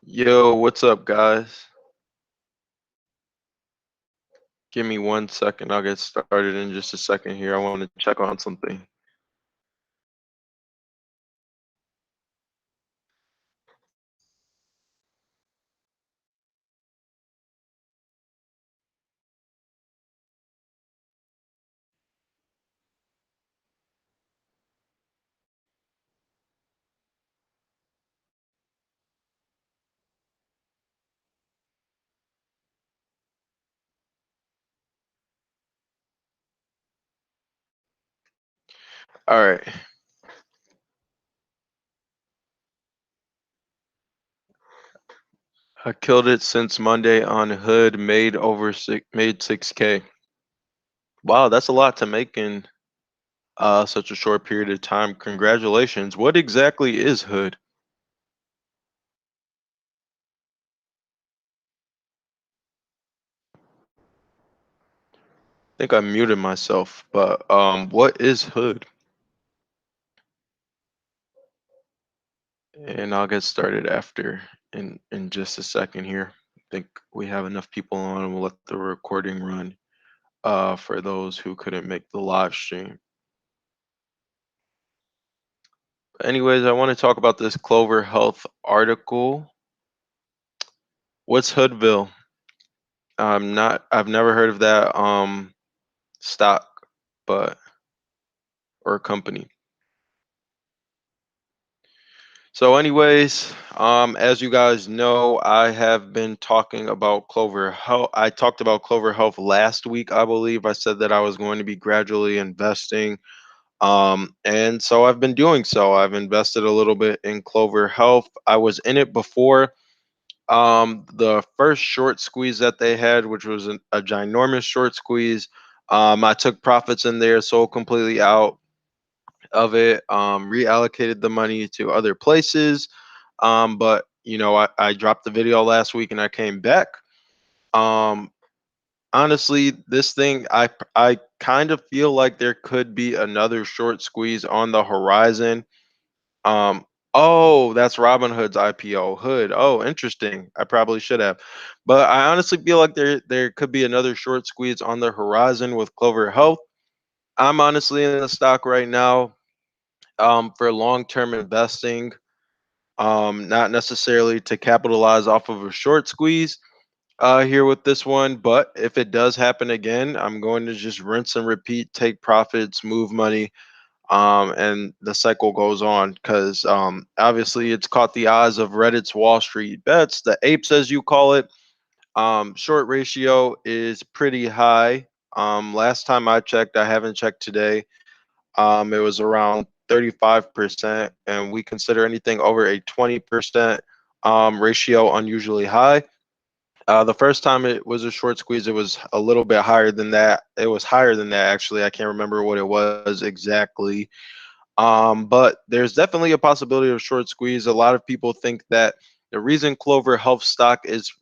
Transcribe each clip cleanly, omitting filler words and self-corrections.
Yo, what's up, guys? Give me 1 second. I'll get started in just a second here. I want to check on something. All right. I killed it since Monday on Hood, made 6K. Wow, that's a lot to make in such a short period of time. Congratulations. What exactly is Hood? I think I muted myself, but what is Hood? And I'll get started after in just a second here. I think we have enough people on. We'll let the recording run for those who couldn't make the live stream. Anyways, I want to talk about this Clover Health article. What's Hoodville? I've never heard of that stock, but or company. So anyways, as you guys know, I have been talking about Clover Health. I talked about Clover Health last week, I believe. I said that I was going to be gradually investing. And so I've been doing so. I've invested a little bit in Clover Health. I was in it before. The first short squeeze that they had, which was a ginormous short squeeze, I took profits in there, sold completely out of it, reallocated the money to other places. But I dropped the video last week and I came back. Um, Honestly, this thing, I kind of feel like there could be another short squeeze on the horizon. Um, oh, that's Robinhood's IPO. Hood. Oh, interesting. I probably should have. But I honestly feel like there could be another short squeeze on the horizon with Clover Health. I'm honestly in the stock right now for long-term investing, not necessarily to capitalize off of a short squeeze here with this one. But if it does happen again, I'm going to just rinse and repeat, take profits, move money, and the cycle goes on because obviously it's caught the eyes of Reddit's Wall Street bets, the apes as you call it. Short ratio is pretty high. Last time I checked, I haven't checked today. It was around 35%, and we consider anything over a 20% ratio unusually high. The first time it was a short squeeze, it was a little bit higher than that. It was higher than that, actually. I can't remember what it was exactly. But there's definitely a possibility of short squeeze. A lot of people think that the reason Clover Health stock is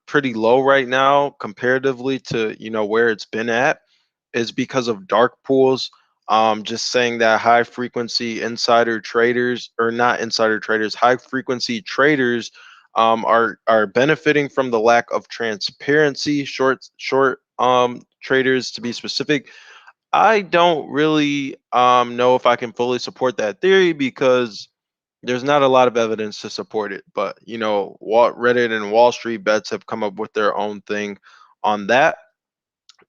pretty low right now comparatively to where it's been at is because of dark pools. Just saying that high frequency insider traders, or not insider traders, high frequency traders are benefiting from the lack of transparency. Short traders, to be specific, I don't really know if I can fully support that theory because there's not a lot of evidence to support it. But Reddit and Wall Street bets have come up with their own thing on that.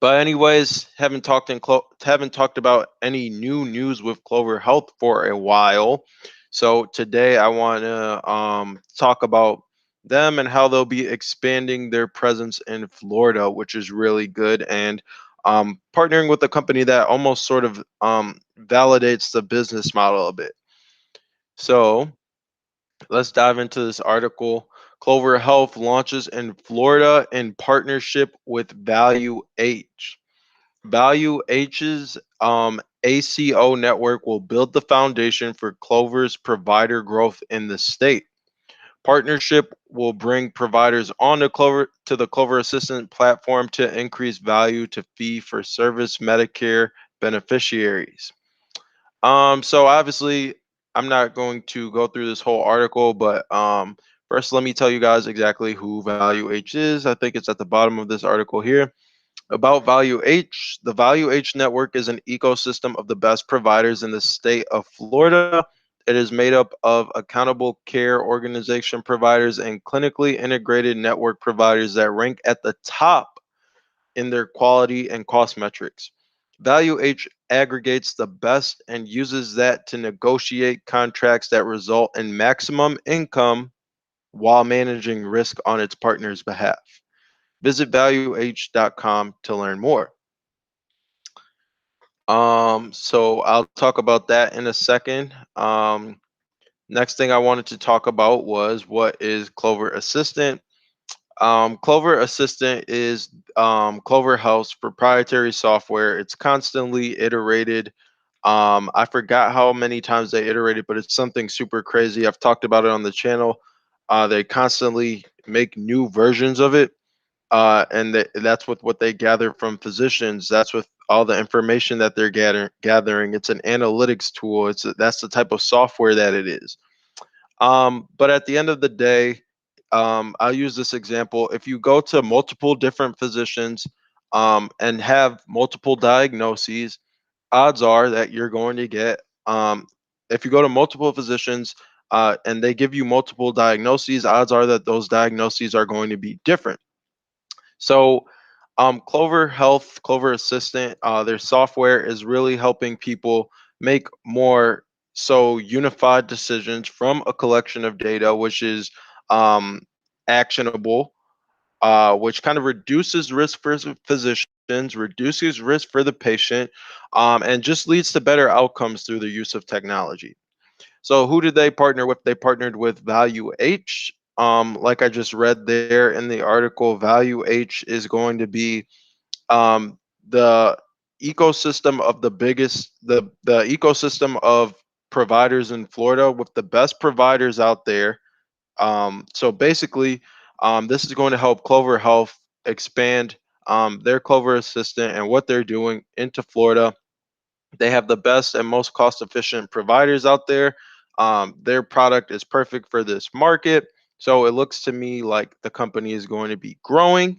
But anyways, haven't talked about any new news with Clover Health for a while. So today I want to talk about them and how they'll be expanding their presence in Florida, which is really good, and partnering with a company that almost sort of validates the business model a bit. So let's dive into this article. Clover Health launches in Florida in partnership with Value H. Value H's ACO network will build the foundation for Clover's provider growth in the state. Partnership will bring providers on to the Clover Assistant platform to increase value to fee for service Medicare beneficiaries. So obviously I'm not going to go through this whole article, but First, let me tell you guys exactly who Value H is. I think it's at the bottom of this article here. About Value H, the Value H network is an ecosystem of the best providers in the state of Florida. It is made up of accountable care organization providers and clinically integrated network providers that rank at the top in their quality and cost metrics. Value H aggregates the best and uses that to negotiate contracts that result in maximum income while managing risk on its partner's behalf. Visit valueh.com to learn more. So I'll talk about that in a second. Next thing I wanted to talk about was what is Clover Assistant. Clover Assistant is Clover Health's proprietary software. It's constantly iterated. I forgot how many times they iterated, but it's something super crazy. I've talked about it on the channel. They constantly make new versions of it, and that's with what they gather from physicians. That's with all the information that they're gathering. It's an analytics tool. That's the type of software that it is. But at the end of the day, I'll use this example. If you go to multiple different physicians and have multiple diagnoses, odds are that you're going to get, if you go to multiple physicians and they give you multiple diagnoses, odds are that those diagnoses are going to be different. So, Clover Health, Clover Assistant, their software is really helping people make more so unified decisions from a collection of data, which is actionable, which kind of reduces risk for physicians, reduces risk for the patient, and just leads to better outcomes through the use of technology. So who did they partner with? They partnered with Value H. Like I just read there in the article, Value H is going to be the ecosystem of the ecosystem of providers in Florida with the best providers out there. So basically, this is going to help Clover Health expand their Clover Assistant and what they're doing into Florida. They have the best and most cost efficient providers out there. Their product is perfect for this market. So it looks to me like the company is going to be growing.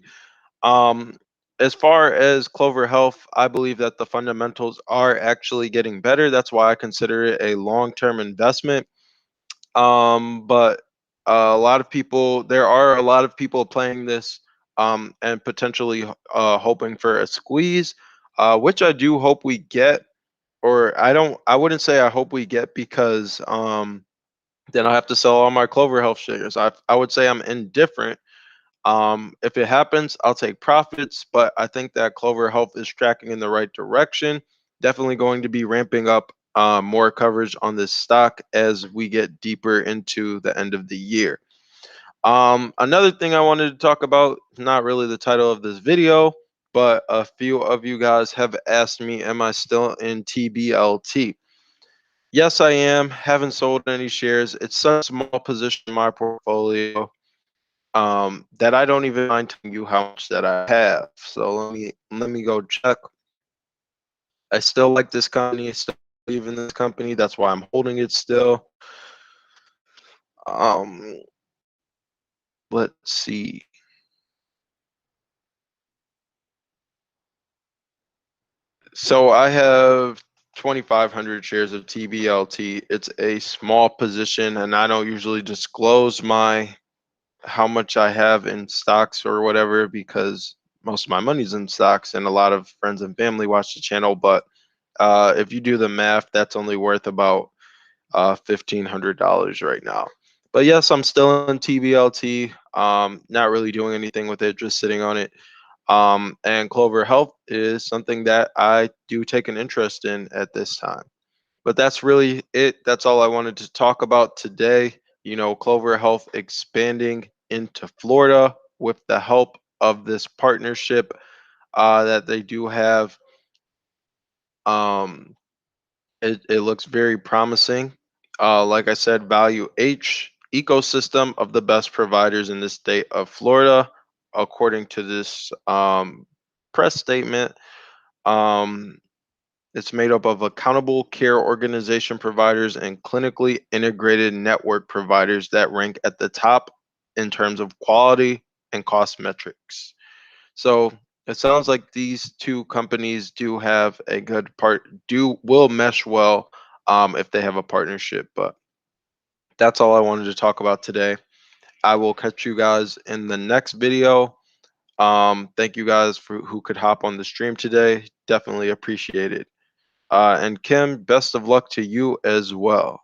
Um, as far as Clover Health, I believe that the fundamentals are actually getting better. That's why I consider it a long term investment. But a lot of people, there are a lot of people playing this and potentially hoping for a squeeze, which I do hope we get. Or I wouldn't say I hope we get because then I have to sell all my Clover Health shares. I would say I'm indifferent. If it happens, I'll take profits, but I think that Clover Health is tracking in the right direction. Definitely going to be ramping up more coverage on this stock as we get deeper into the end of the year. Another thing I wanted to talk about, not really the title of this video, but a few of you guys have asked me, am I still in TBLT? Yes, I am. Haven't sold any shares. It's such a small position in my portfolio that I don't even mind telling you how much that I have. So let me go check. I still like this company. I still believe in this company. That's why I'm holding it still. Um, let's see. So I have 2,500 shares of TBLT. It's a small position, and I don't usually disclose my how much I have in stocks or whatever because most of my money's in stocks, and a lot of friends and family watch the channel. But if you do the math, that's only worth about $1,500 right now. But yes, I'm still in TBLT. Not really doing anything with it, just sitting on it. And Clover Health is something that I do take an interest in at this time. But that's really it. That's all I wanted to talk about today. You know, Clover Health expanding into Florida with the help of this partnership that they do have. Um, it looks very promising. Like I said, Value H ecosystem of the best providers in the state of Florida, according to this press statement. Um, it's made up of accountable care organization providers and clinically integrated network providers that rank at the top in terms of quality and cost metrics. So it sounds like these two companies do have a good will mesh well if they have a partnership. But that's all I wanted to talk about today. I will catch you guys in the next video. Thank you guys for who could hop on the stream today. Definitely appreciate it. And Kim, best of luck to you as well.